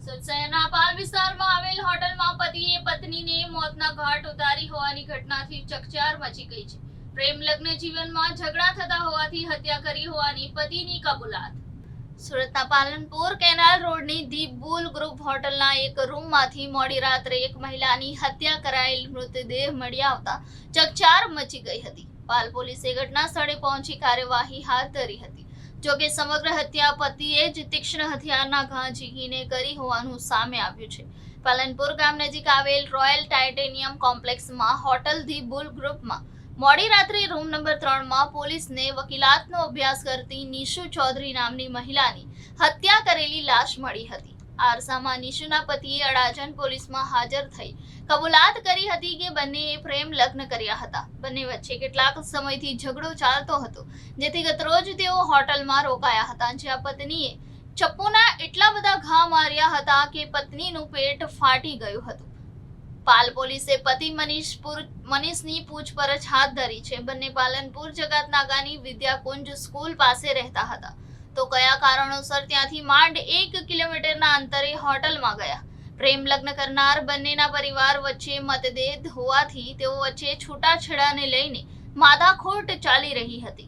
સુરત શહેરના પાલ વિસ્તારમાં આવેલ હોટલમાં પતિએ પત્નીને મોતના ઘાટ ઉતારી હોવાની ઘટનાથી ચકચાર મચી ગઈ છે. પ્રેમ લગ્ન જીવનમાં ઝઘડા થતા હોવાથી હત્યા કરી હોવાની પતિની કબૂલાત. સુરતના પાલનપુર કેનાલ રોડની ધી બુલ ગ્રુપ હોટલના એક રૂમમાંથી મોડી રાત્રે એક મહિલાની હત્યા કરાયેલ મૃતદેહ મળી આવતા ચકચાર મચી ગઈ હતી. પાલ પોલીસે ઘટના સ્થળે પહોંચી કાર્યવાહી હાથ ધરી હતી. જોકે સમગ્ર હત્યા પતિએ જ તીક્ષ્ણ હથિયારના ઘા ઝીંકીને કરી હોવાનું સામે આવ્યું છે. પાલનપુર ગામ નજીક આવેલ રોયલ ટાઇટેનિયમ કોમ્પ્લેક્સમાં હોટલ ધી બુલ ગ્રુપમાં મોડી રાત્રે રૂમ નંબર 3માં પોલીસને વકીલાતનો અભ્યાસ કરતી નિશુ ચૌધરી નામની મહિલાની હત્યા કરેલી લાશ મળી હતી. આરસામાં નિશુના પતિએ અડાજણ પોલીસમાં હાજર થઈ કબૂલાત કરી હતી કે બંનેએ પ્રેમ લગ્ન કર્યા હતા. બંને વચ્ચે કેટલાક સમયથી ઝઘડો ચાલતો હતો, જેથી ગતરોજ તેઓ હોટલમાં રોકાયા હતા, જ્યાં પત્નીએ ચપ્પુના એટલા બધા ઘા માર્યા હતા કે પત્નીનું પેટ ફાટી ગયું હતું. પાલ પોલીસે પતિ મનીષની પૂછપરછ હાથ ધરી છે. બંને પાલનપુર જગાત નાકાની વિદ્યાકુંજ સ્કૂલ પાસે રહેતા હતા, તો કયા કારણોસર ત્યાંથી માંડ 1 કિલોમીટરના અંતરે હોટલમાં ગયા. પ્રેમ લગ્ન કરનાર બંનેના પરિવાર વચ્ચે મતભેદ હોવાથી તેઓ વચ્ચે છૂટાછેડાને લઈને માથાકૂટ ચાલી રહી હતી.